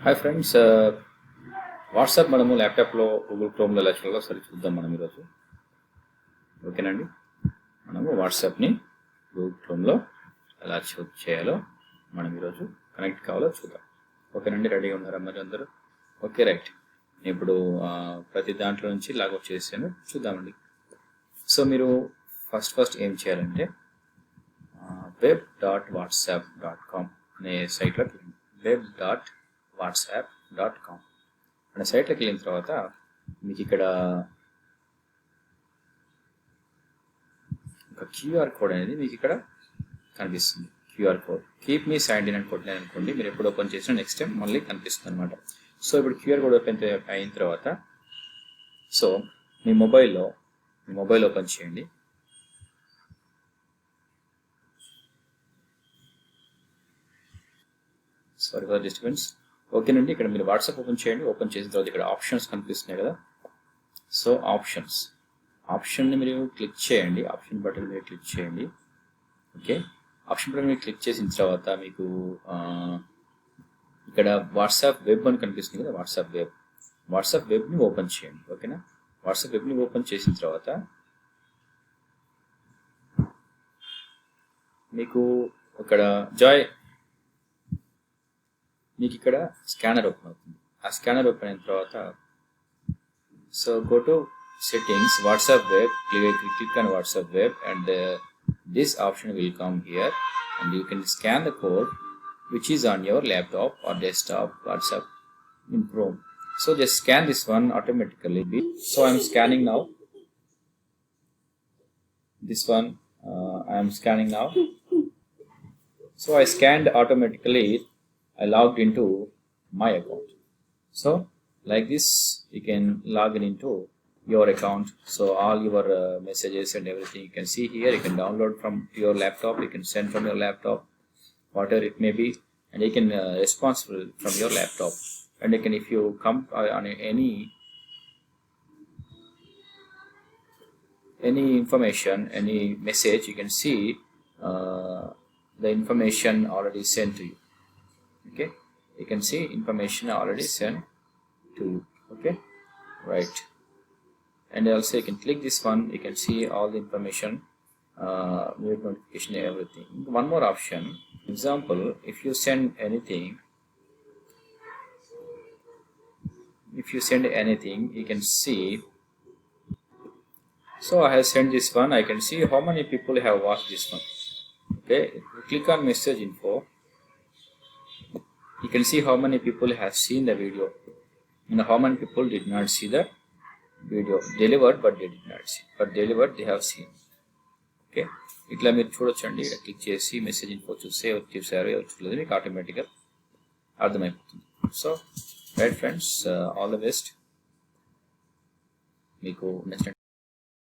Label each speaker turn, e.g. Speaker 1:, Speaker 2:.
Speaker 1: Hi friends, WhatsApp మనము ల్యాప్టాప్లో Google క్రోమ్లో ఎలా చేయాలో సరి చూద్దాం మనం ఈరోజు. ఓకేనండి, మనము వాట్సాప్ని గూగుల్ క్రోమ్లో ఎలా చేయాలో మనం ఈరోజు కనెక్ట్ కావాలో చూద్దాం. ఓకేనండి, రెడీగా ఉన్నారా మరి అందరూ? Okay, right. ఇప్పుడు ప్రతి దాంట్లో నుంచి లాగౌట్ చేసాను, చూద్దామండి. సో మీరు ఫస్ట్ ఏం చేయాలంటే web.whatsapp.com అనే సైట్లోకి web.whatsapp.com అనే సైట్లోకి వెళ్ళిన తర్వాత మీకు ఇక్కడ ఒక క్యూఆర్ కోడ్ అనేది మీకు ఇక్కడ కనిపిస్తుంది. QR code keep me sign in అని కొట్టిన అనుకోండి, మీరు ఎప్పుడు ఓపెన్ చేసినా నెక్స్ట్ టైం మళ్ళీ కనిపిస్తుంది అనమాట. సో ఇప్పుడు క్యూఆర్ కోడ్ ఓపెన్ అయిన తర్వాత సో మీ మొబైల్ ఓపెన్ చేయండి. Sorry for disturbance. ఓకేనండి, ఇక్కడ మీరు వాట్సాప్ ఓపెన్ చేయండి. ఓపెన్ చేసిన తర్వాత ఇక్కడ ఆప్షన్స్ కనిపిస్తున్నాయి కదా. సో ఆప్షన్ని మీరు క్లిక్ చేయండి. ఆప్షన్ బటన్ మీరు క్లిక్ చేయండి. ఓకే, ఆప్షన్ బటన్ మీరు క్లిక్ చేసిన తర్వాత మీకు ఇక్కడ వాట్సాప్ వెబ్ అని కనిపిస్తుంది కదా. వాట్సాప్ వెబ్ని ఓపెన్ చేయండి. ఓకేనా, వాట్సాప్ వెబ్ని ఓపెన్ చేసిన తర్వాత మీకు మీకు ఇక్కడ స్కానర్ ఓపెన్ అవుతుంది. ఆ స్కానర్ ఓపెన్ అయిన తర్వాత so go to settings, WhatsApp web, click on WhatsApp web, and this option will come here, and you can scan the code which is on your laptop or desktop WhatsApp in Chrome. So just scan this one automatically. So I am scanning now. This one I am scanning now. So I scanned automatically. I logged into my account. So like this you can log in into your account. So all your messages and everything you can see here. You can download from your laptop, you can send from your laptop, whatever it may be, and you can responsible from your laptop. And you can, if you come on any information, any message, you can see the information already sent to you. Okay, you can see information already sent to you. Okay, right. And also you can click this one, you can see all the information, notification, everything. One more option, example, if you send anything, you can see. So I have sent this one, I can see how many people have watched this one. Okay, click on message info, you can see how many people have seen the video and how many people did not see the video. Delivered but they did not see, but delivered they have seen. Okay, ఇట్లా మీరు చూడొచ్చండి. ఇక్కడ click చేసి message info చూస్తే చూసారు చూడలేదు మీకు ఆటోమేటిక్గా అర్థమైపోతుంది. So right friends, all the best. మీకు నెక్స్ట్